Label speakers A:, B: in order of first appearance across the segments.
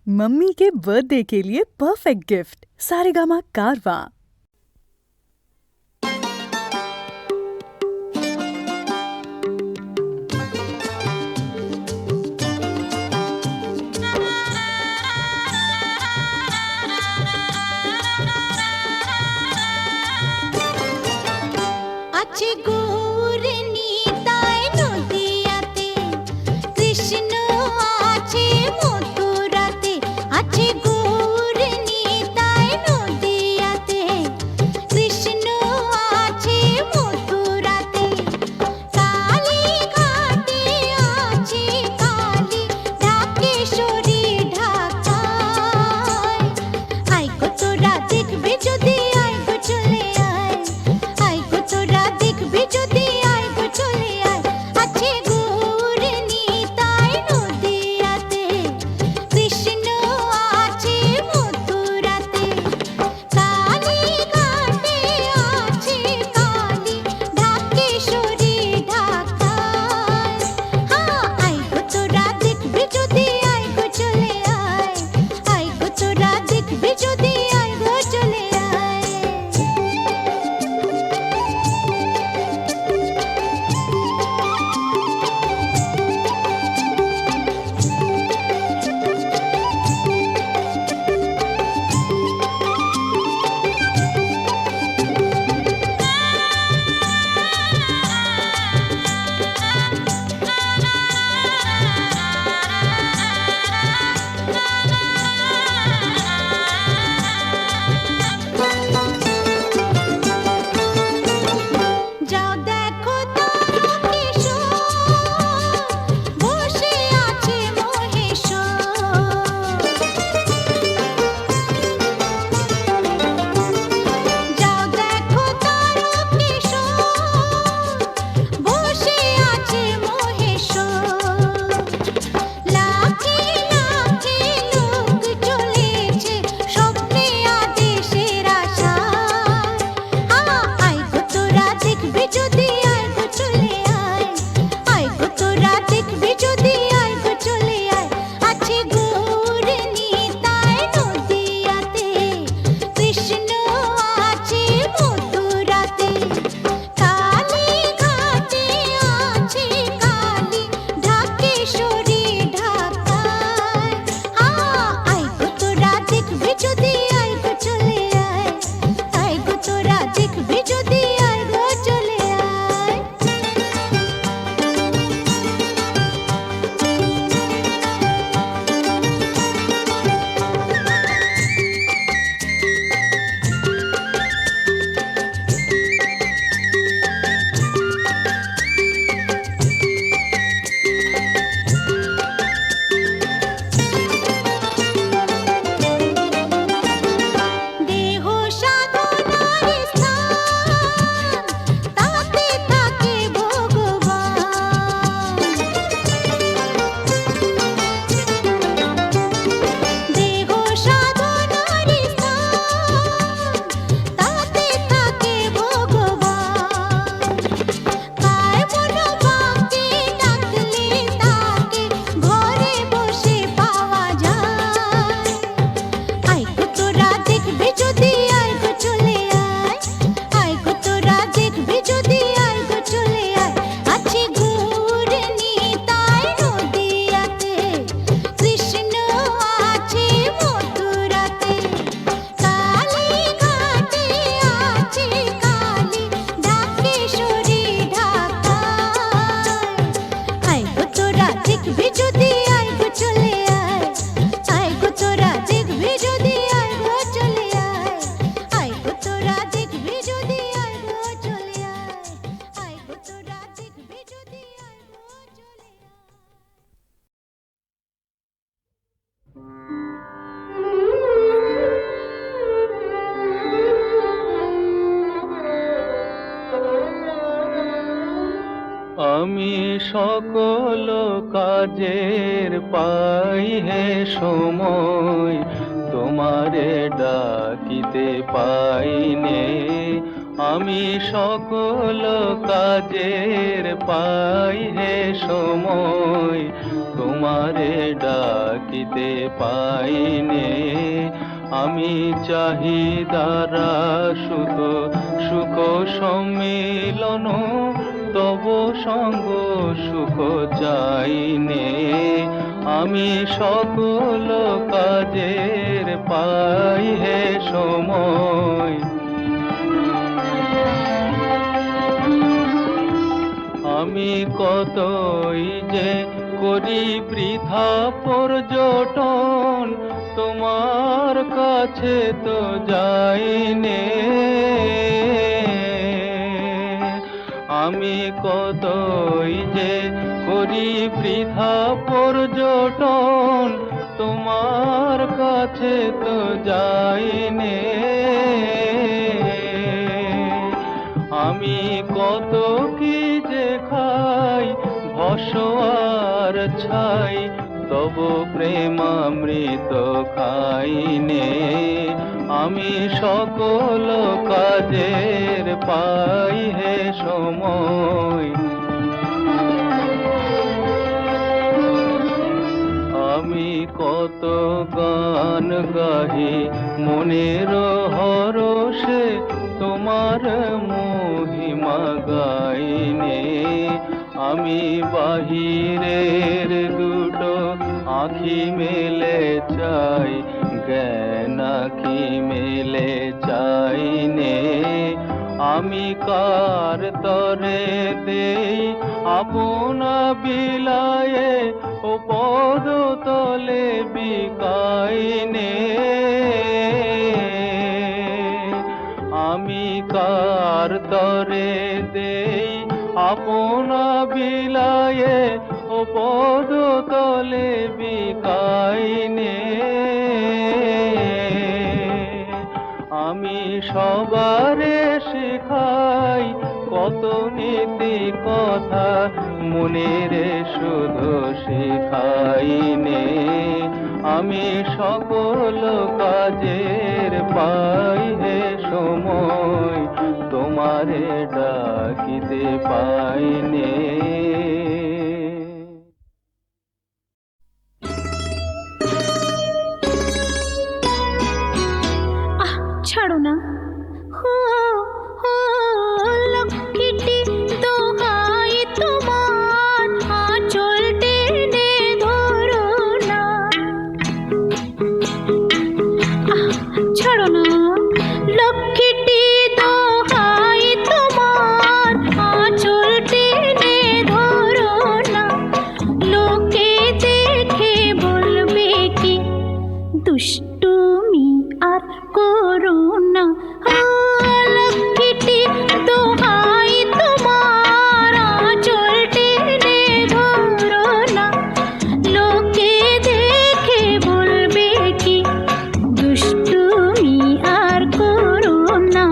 A: Mummy के birthday के लिए परफेक्ट गिफ्ट सारेगामा कारवां।
B: আমি সকল কাজের পাই হে সময়, তোমারে ডাকিতে পাইনে। আমি সকল কাজের পাই হে সময়, তোমারে ডাকিতে পাইনে। আমি চাহিদারা সুত সুখ সম্মিলন, তব সঙ্গ সুখ চাইনে। আমি সকল কাজের পাই হে সময়, আমি কতই যে করি বৃথা পর্যটন, তোমার কাছে তো যাইনে। আমি কতই যে করি বৃথা পর্যটন, তোমার কাছে তো যাইনে। আমি কত কি যে খাই ভস্ম আর ছাই, তব প্রেমামৃত খাইনে। আমি সকল কাজের পাই হে সময়, আমি কত গান গাহি মনের হরষে, তোমার মহিমা গাইনে। আমি বাহিরের দুটো আঁখি মেলে চাই, জ্ঞান আঁখি মেলে চাইনে। আমি কার তরে দেই আপনা বিলায়ে, ও পদ তলে বিকাইনে। আমি কার তরে দেই আপনা বিলায়ে, ও পদ তলে বিকাইনে। আমি সবারে শিখাই কত নীতি কথা, মনের শুধু শিখাইনে। আমি সকল কাজের পাই হে সময়, তোমারে ডাকিতে পাইনে।
C: ছাড়ো না, হো হো লক্ষ্মীটি দোহাই তোমার, আঁচল টেনে ধরো না। ছাড়ো না, লক্ষ্মীটি দোহাই তোমার, আঁচল টেনে ধরো না। লোকে দেখে বলবে কি, দুষ্টুমি আর করো না। লক্ষ্মীটি দোহাই তোমার, আঁচল টেনে ধরো না। লোকে দেখে বলবে কি, দুষ্টুমি আর করো না।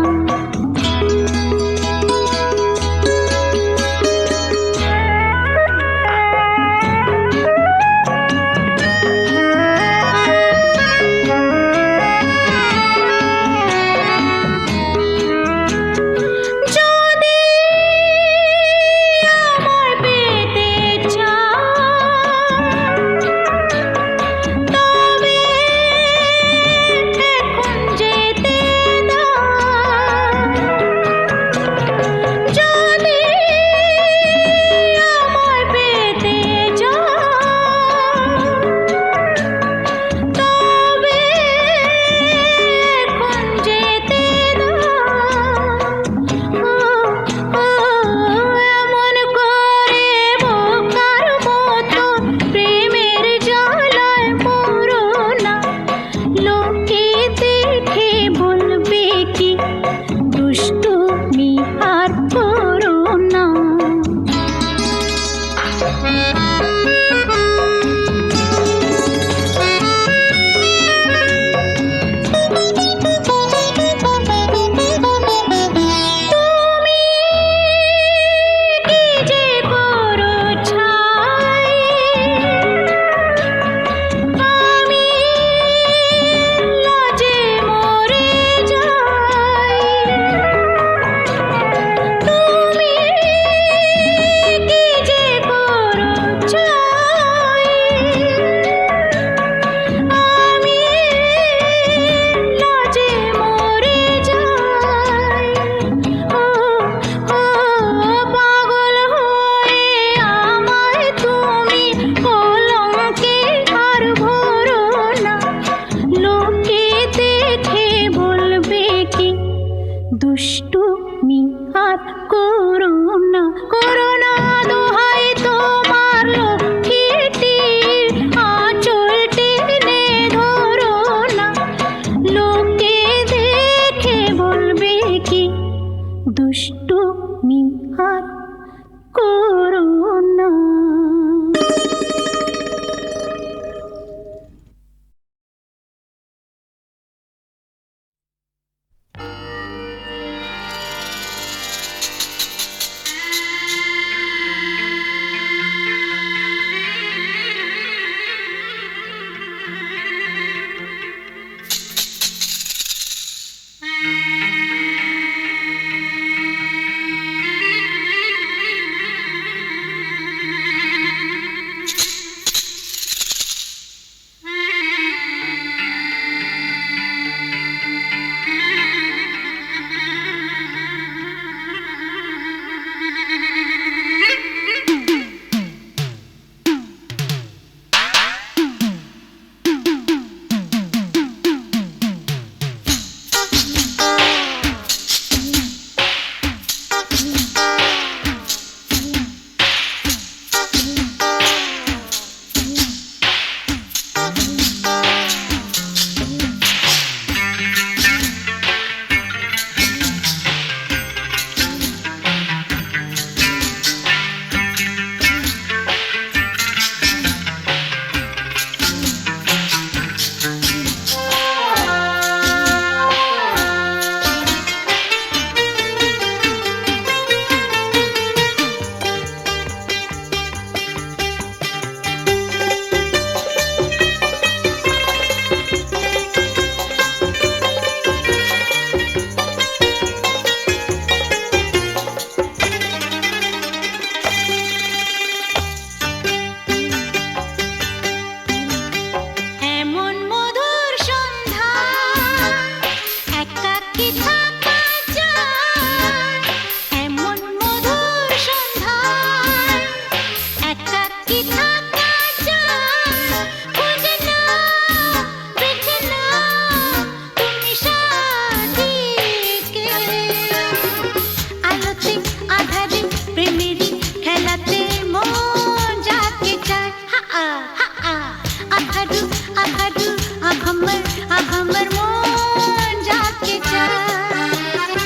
C: আমার মন যাকে চায়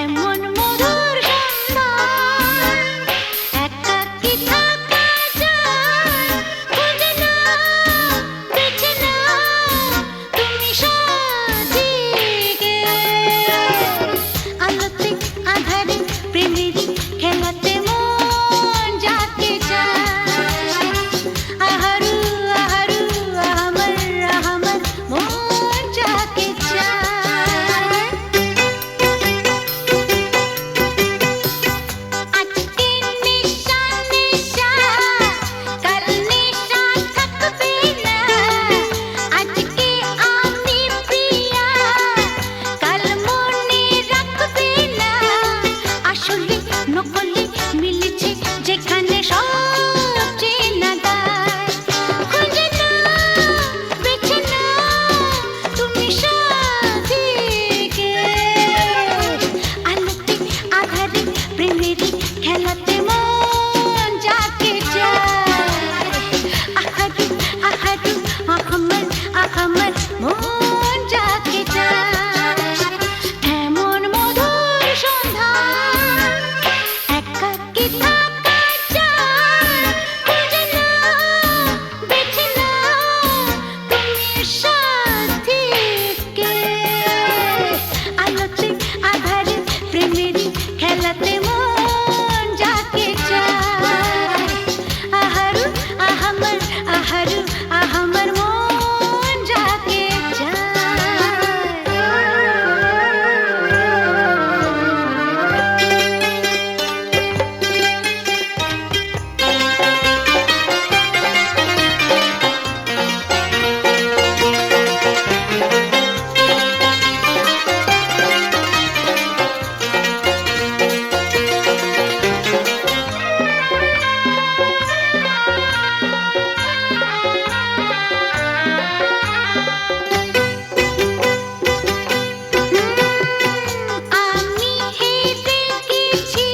C: এমন মধুর সন্ধ্যা একাকী থাকা যায় খুঁজে নাও বেছে নাও তুমি সাজিকে আলোতে আধারে প্রেমেরই খেলাতে মন যাকে চায় আহারু আহারু আমার মন যাকে চায় আজকে নিশা নিশা কাল নিশা থাকবে না আজকে আমি প্রিয়া কাল মনে রাখবে না আসলে নকলে মিলেছে যেখানে সব চেনা দায় খুঁজে নাও বেছে নাও তুমি সাজিকে আলোতে আধারে প্রেমেরই খেলাতে মন যাকে চায় আহারু আহারু আমার মন যাকে চায় এমন মধুর সন্ধ্যা একাকী থাকা যায় খুঁজে নাও বেছে নাও তুমি সাথীকে আলোতে আধারে প্রেমেরই খেলাতে মন যাকে চায় আহারু আমার মন যাকে আমি হেরে গেছি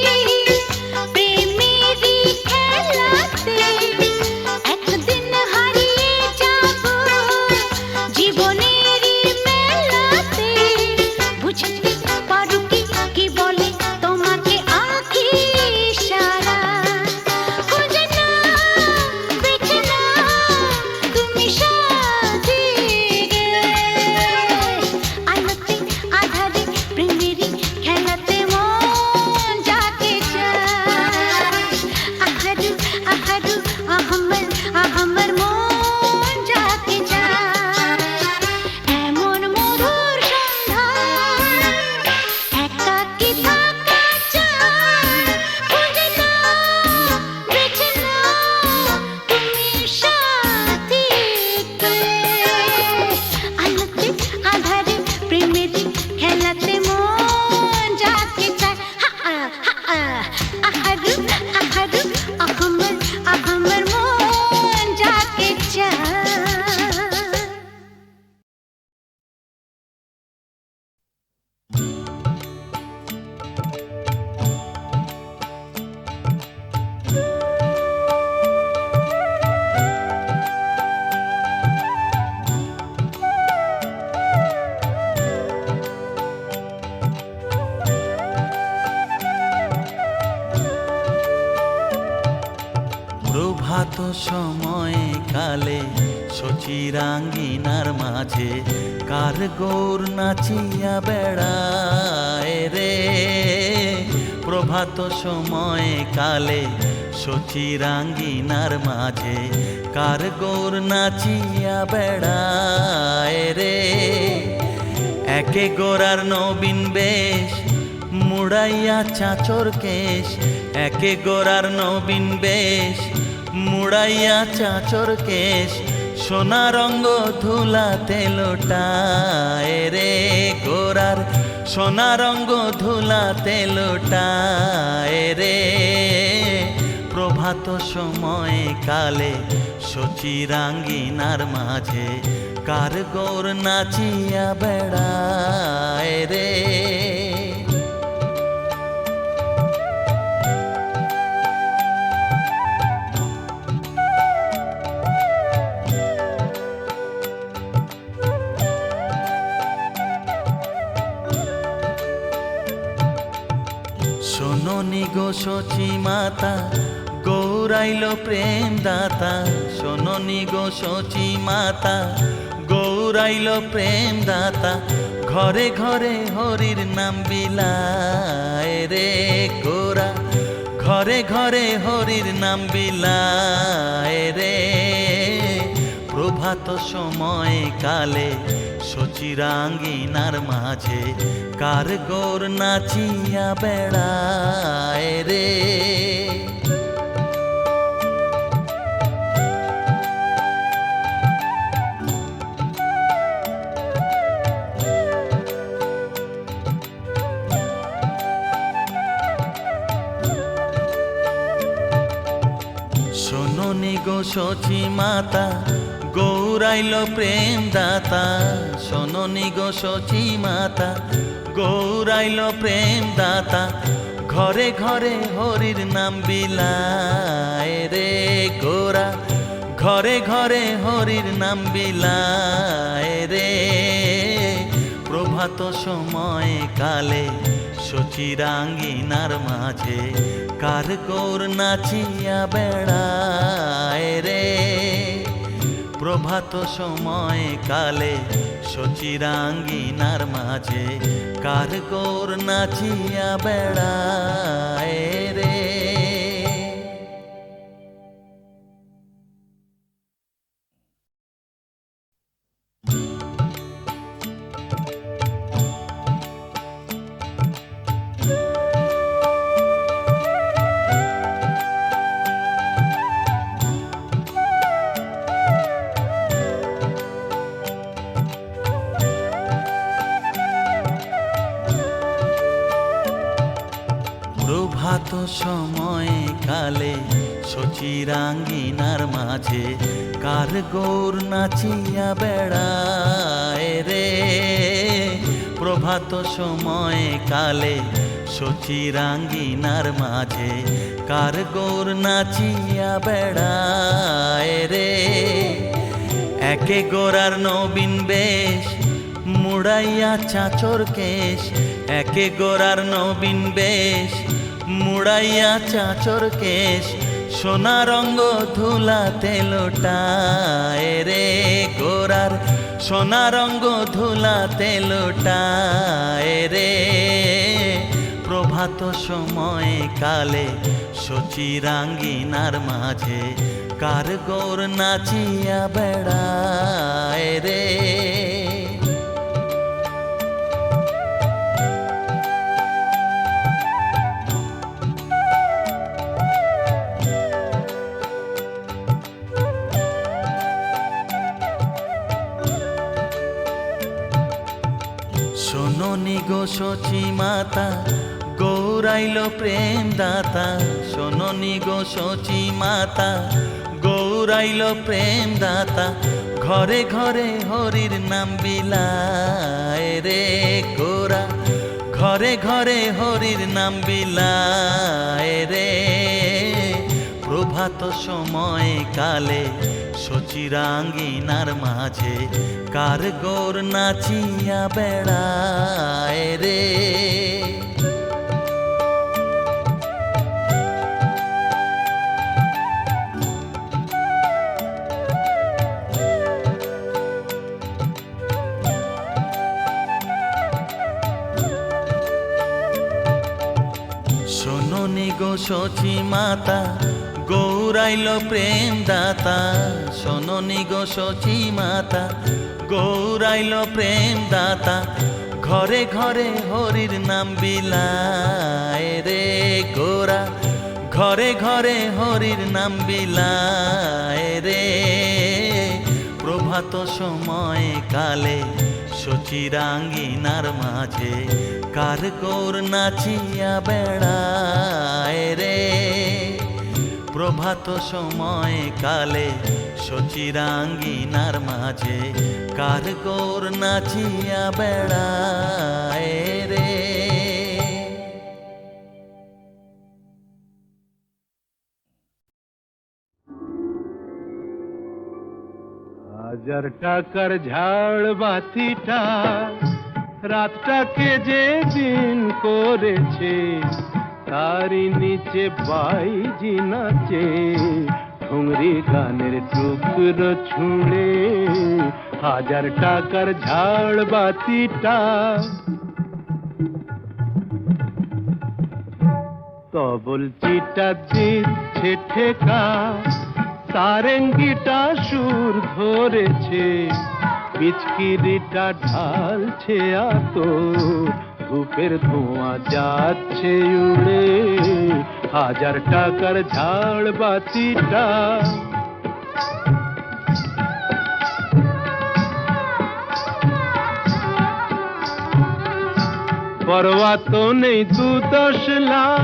C: প্রেমেরই খেলাতে একদিন হারিয়ে যাব জীবনেরই মেলাতে বুঝতে পারো কি বলে তোমাকে আঁখি ইশারা খুঁজে নাও বেছে নাও তুমি সাজিকে আলোতে আধারে প্রেমেরই খেলাতে মন যাকে চায় আহারু আমার মন যাকে চায় এমন মধুর সন্ধ্যা একাকী থাকা যায় খুঁজে নাও বেছে নাও তুমি সাথীকে আলোতে আধারে প্রেমেরই খেলাতে মন যাকে চায় আহারু আমার মন যাকে চায়
D: প্রভাত সময়ে কালে সচিরাঙ্গিনার মাঝে কার গৌর নাচিয়া বেড়ায় রে প্রভাত সময়ে কালে সচিরাঙ্গিনার মাঝে কার গৌর নাচিয়া বেড়ায় রে একে গোরার নবীন বেশ মুড়াইয়া চাচর কেশ একে গোরার নবীন বেশ মুড়াইয়া চাচর কেশ সোনা রঙ্গ ধুলাতে লোটায় রে গোরার সোনা রঙ্গ ধুলাতে লোটায় রে প্রভাত সময়ে কালে সচিরাঙ্গিনার মাঝে কার গৌর নাচিয়া বেড়ায় রে শোনোনি গো সচি মাতা গৌরাইল প্রেম দাতা, শোনোনি গো সচি মাতা গৌরাইল প্রেম দাতা, ঘরে ঘরে হরির নাম বিলায় রে গোরা, ঘরে ঘরে হরির নাম বিলায় রে। প্রভাত সময় কালে সচিরাঙ্গিনার মাঝে কার গৌর নাচিয়া বেড়ায় রে। শোনোনি গো সচি মাতা গৌরাইল প্রেম দাতা, শোনোনি গো সচি মাতা গৌরাইল প্রেম দাতা, ঘরে ঘরে হরির নাম বিলায় রে গোরা, ঘরে ঘরে হরির নাম বিলায় রে। প্রভাত সময় কালে সচিরাঙ্গিনার মাঝে কার গৌর নাচিয়া বেড়ায় রে। প্রভাত সময় কালে সচিরাঙ্গিনার মাঝে কার গৌর নাচিয়া বেড়ায় রে। প্রভাত সময় কালে সচিরাঙ্গিনার মাঝে কার গৌর নাচিয়া বেড়ায় রে। প্রভাত সময় কালে সচিরাঙ্গিনার মাঝে কার গৌর নাচিয়া বেড়ায় রে। একে গোরার নবীন বেশ মুড়াইয়া চাচর কেশ, একে গোরার নবীন বেশ মুড়াইয়া চাচর কেশ, সোনা রঙ্গ ধুলাতে লোটায় রে গোরার, সোনা রঙ্গ ধুলাতে লোটায় রে। প্রভাত সময় কালে সচিরাঙ্গিনার মাঝে কার গৌর নাচিয়া বেড়ায় রে। শোনোনি গো সচি মাতা গৌরাইল প্রেম দাতা, শোনোনি গো সচি মাতা গৌরাইল প্রেম দাতা, ঘরে ঘরে হরির নাম বিলায় রে গোরা, ঘরে ঘরে হরির নাম বিলায় রে। প্রভাত সময় কালে সচিরাঙ্গিনার মাঝে কার গৌর নাচিয়া বেড়ায় রে। শোনোনি গো সচি মাতা গৌরাইল প্রেম দাতা, শোনোনি গো সচি মাতা গৌরাইল প্রেম দাতা, ঘরে ঘরে হরির নাম বিলায় রে গোরা, ঘরে ঘরে হরির নাম বিলায় রে। প্রভাত সময় কালে সচিরাঙ্গিনার মাঝে কার গৌর নাচিয়া বেড়ায় রে। প্রভাত সময় কালে সচিরাঙ্গিনার মাঝে কার গৌর নাচিয়া বেড়ায় রে।
B: হাজার টাকার ঝাড় বাতিটা রাতটাকে যে দিন করেছে, তারি নিচে বাইজি নাচে ঠুংরি গানের টুকরো ছুঁড়ে 1000 টাকার ঝাড় বাতিটা তবল চিটা দিচ্ছে ঠেকা সারেঙ্গিটা সুর ধরেছে পিচকিরিটা ঢালছে আতো ধূপের ধোঁয়া যাচ্ছে উড়ে 1000 টাকার ঝাড় বাতিটা পরোয়া তো নেই 2-10 লাখ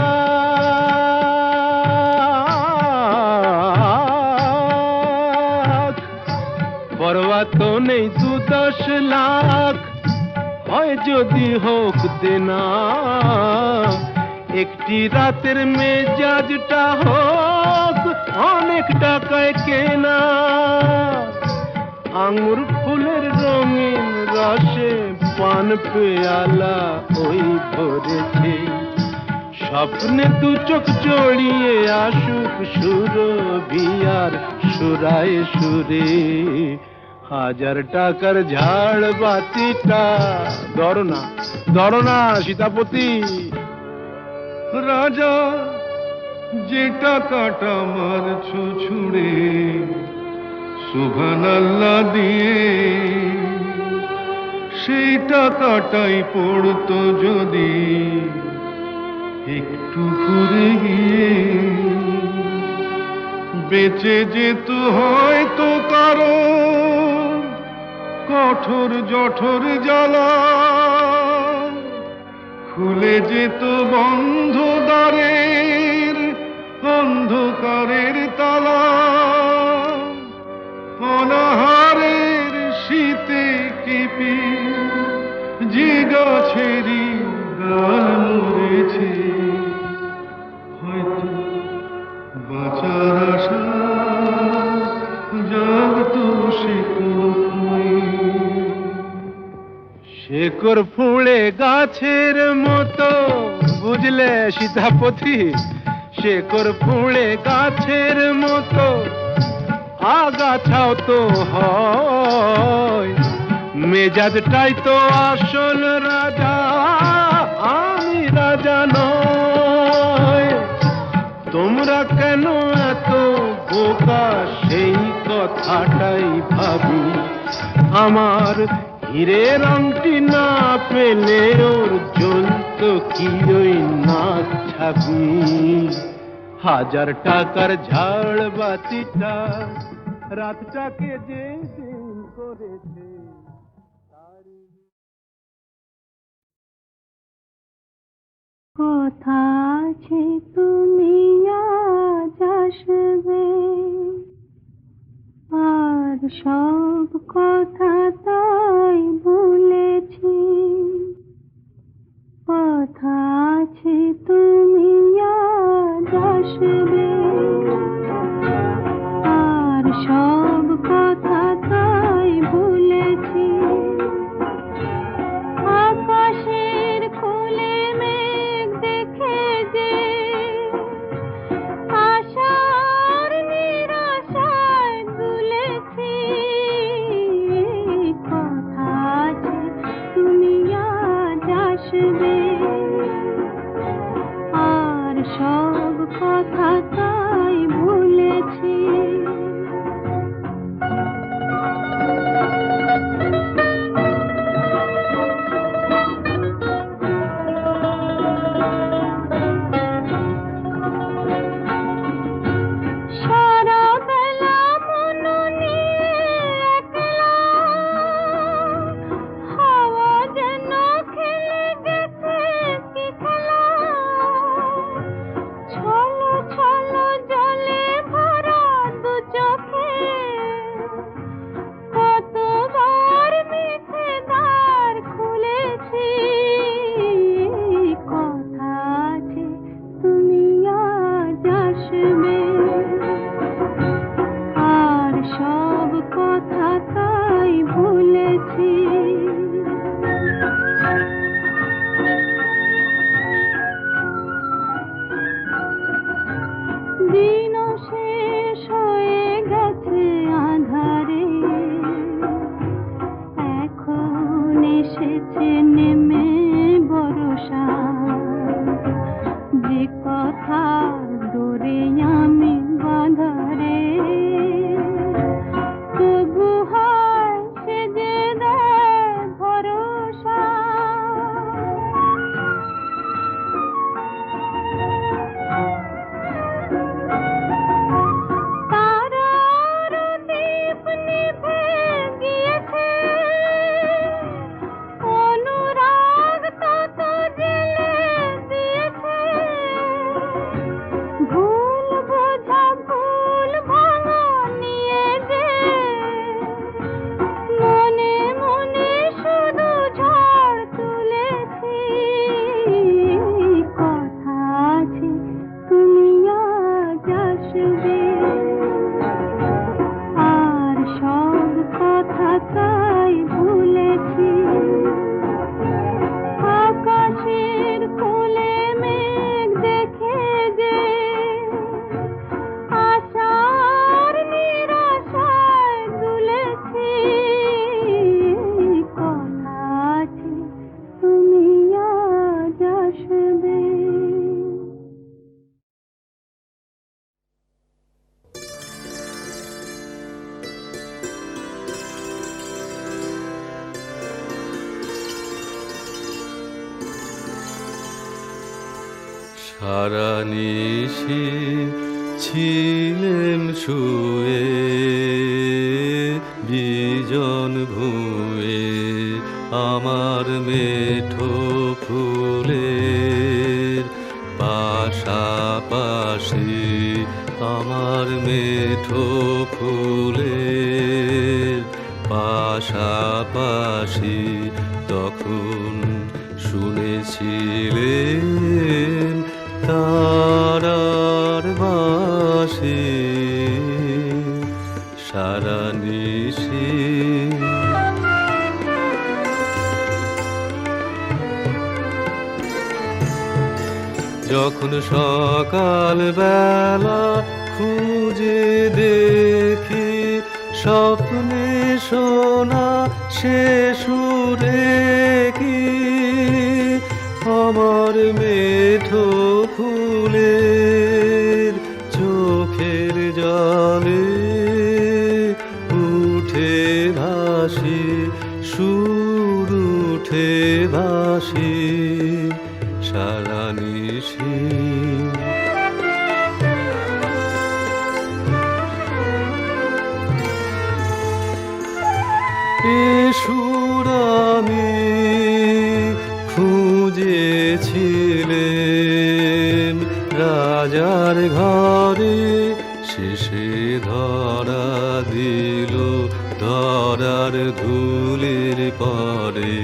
B: পরোয়া তো নেই 2-10 লাখ হয় যদি হোক দেনা একটি রাতের মেজাজটা হোক অনেক টাকায় কেনা আঙুর ফুলের রঙিন রসে পান পেয়ালা ওই ভরেছে স্বপ্নে 2 চোখ জড়িয়ে আসুক সুরভিয়ার সুরায় সুরে 1000 টাকার ঝাড় বাতিটা ধরো না সীতাপতি
E: রাজা যে টাকাটা মারছো ছুড়ে সুবহানাল্লাহ দিয়ে সেই টাকাটাই পড়তো যদি একটু ঘুরে গিয়ে বেঁচে যেত হয়তো কারো কঠোর জঠর জ্বালা খুলে যেত বন্ধ দ্বারের অন্ধকারের তালা অনাহারের শীতে কেঁপে যে গাছেরই ডাল মরেছে হয়তো বাঁচার আশা জাগতো সে
B: শেকড় ফুঁড়ে গাছের মতো বুঝলে সীতাপতি শেকড় ফুঁড়ে গাছের মতো আগাছাও তো হয় মেজাজটাই তো আসল রাজা আমি রাজা নয় তোমরা কেন এত বোকা সেই কথাটাই ভাবি আমার হীরের আংটি না পেলে ওর জ্বলত কি ওই নাক ছাবি 1000 টাকার ঝাড় বাতিটা রাতটাকে যে দিন করেছে
C: কথা আছে তুমি আজ আসবে আর সব কথা তাই ভুলেছি কথা আছে তুমি আজ আসবে আর সব কথা তাই ভুলেছি আকাশের কোলে মেঘ দেখে যে আশার নিরাশায় দুলেছি হয়েছে নেমে বরষা, যে কথা ডোরে আমি বাঁধারে, তবু হয় সে যে দেয় ভরসা। তারার দীপ নিভে গিয়েছে, অনুরাগ তত জেলে দিয়েছে, ভুল বোঝা ভুল ভাঙা নিয়ে যে মনে মনে শুধু ঝড় তুলেছি। কথা আছে তুমি আজ আসবে, আর সব কথা তাই ভুলেছি। আকাশের কোলে মেঘ দেখে যে আশার নিরাশায় দুলেছি। কথা আছে তুমি আজ আসবে।
E: সারা নিশি ছিলেম শুয়ে বিজন ভুঁয়ে, আমার মেঠো ফুলের পাশাপাশি, আমার মেঠো ফুলের পাশাপাশি। তখন শুনেছিলেন তারার বাঁশি সারা নিশি। যখন সকাল বেলা খুঁজে দেখি স্বপ্নে শোনা সে সুরে কি, আমার মেঠো ফুলের চোখের জলে উঠে ভাসি, সুর উঠে ভাসি সারা নিশি। এ সুর আমি খুঁজেছিলেন রাজার ঘরে, শেষে ধরা দিল ধরার ধুলের পরে।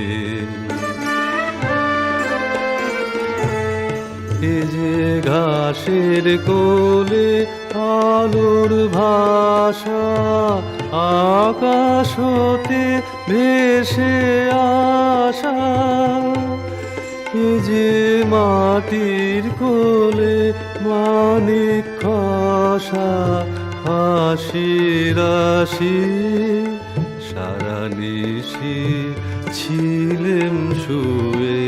E: এ যে ঘাসের কোলে আলোর ভাষা, আকাশ হতে ভেসে আসা। এ যে মাটির কোলে মানিক খসা, হাসি রাশি সারা নিশি ছিলেম শুয়ে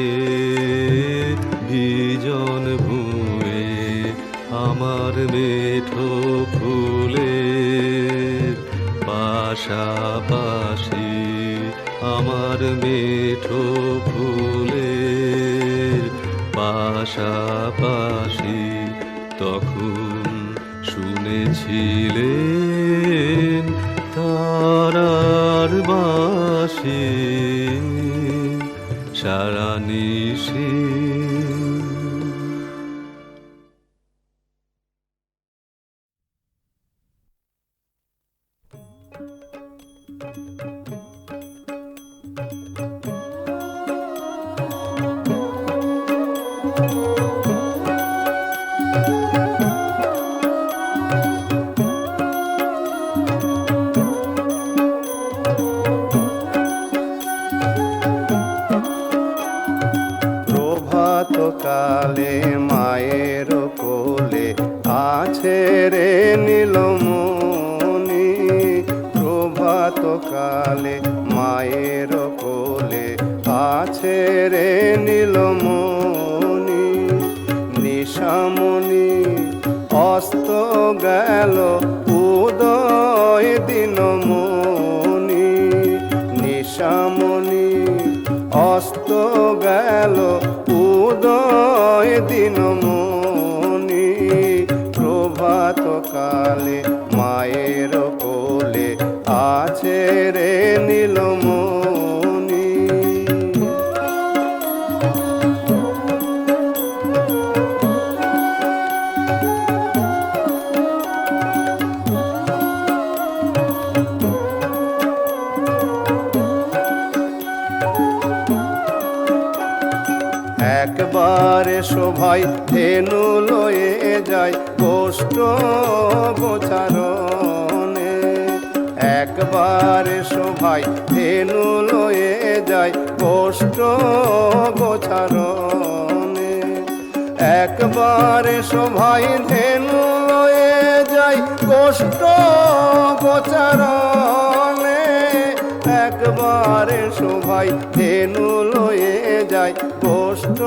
E: বিজন ভুঁয়ে, আমার মেঠো ফুলের পাশাপাশি, আমার মেঠো ফুলের পাশাপাশি। তখন শুনেছিলেন তারার বাঁশি সারা নিশি।
F: কালে মায়ের কোলে আছে রে নীলমণি, প্রভাত কালে মায়ের কোলে আছে রে নীলমণি নিশামণি অস্ত গেল উদয় দিনমণি নিশামণি অস্ত গেল উদয় দিনমণি প্রভাত কালে মায়ের কোলে আছে রে নীলমণি একবারে সবাই ধেনু লয়ে যায় গোষ্ঠ গোচারণে একবারে সবাই ধেনু লয়ে যায় গোষ্ঠ গোচারণে একবারে সবাই ধেনু লয়ে যায় গোষ্ঠ গোচারণে একবারে সবাই ধেনু লয়ে যায় গোষ্ঠ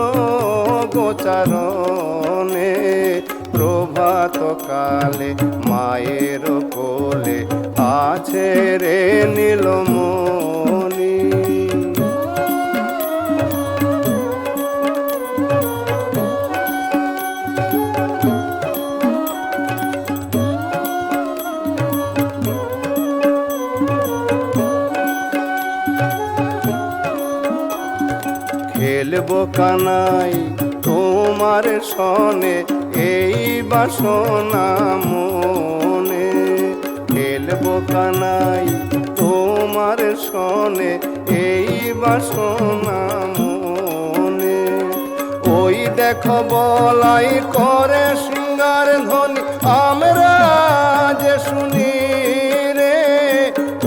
F: গোচারণে প্রভাত কালে মায়ের কোলে আছে রে নীলমণি খেলবো কানাই তোমার সনে এই বাসনা মনে খেলবো কানাই তোমার সনে এই বাসনা মনে ওই দেখো বলাই করে সিঙ্গার ধ্বনি আমরা যে শুনি রে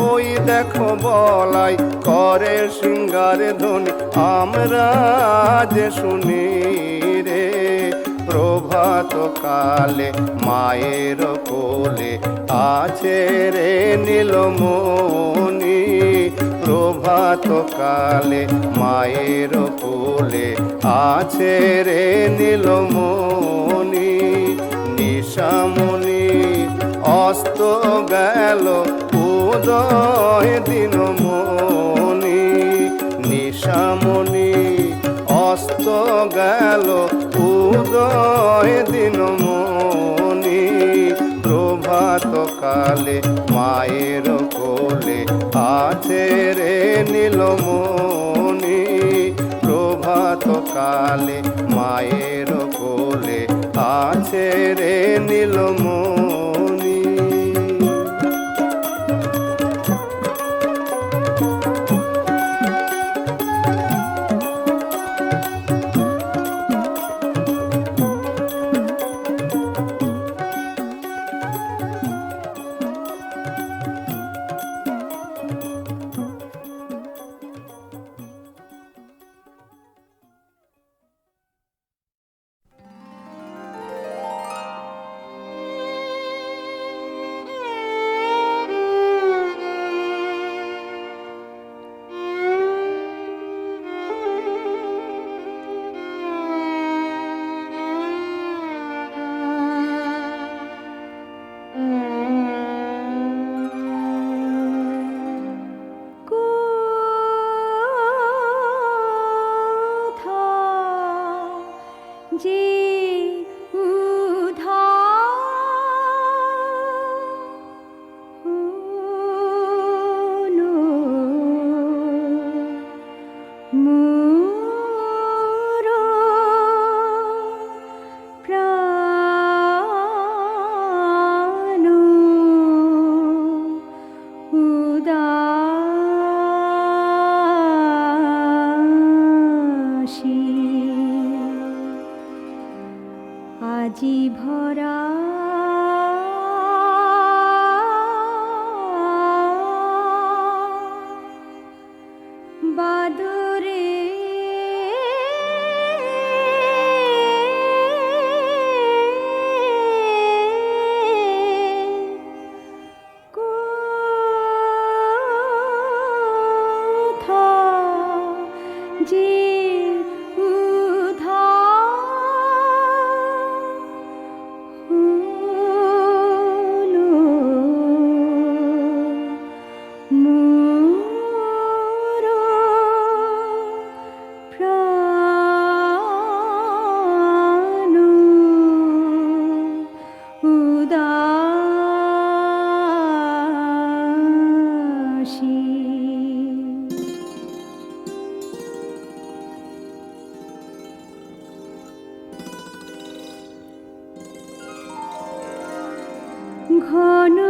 F: ওই দেখো বলাই করে সিঙ্গার ধ্বনি আমরা যে শুনি রে প্রভাত কালে মায়ের কোলে আছে রে নীলমণি প্রভাত কালে মায়ের কোলে আছে রে নীলমণি নিশামণি অস্ত গেল উদয় দিনমণি নিশামণি অস্ত গেল উদয় দিনমণি প্রভাত কালে মায়ের কোলে আছে রে নীলমণি প্রভাত কালে মায়ের কোলে আছে রে নীলমণি
C: আজি ভরা বাদরে কোথা যে ঘন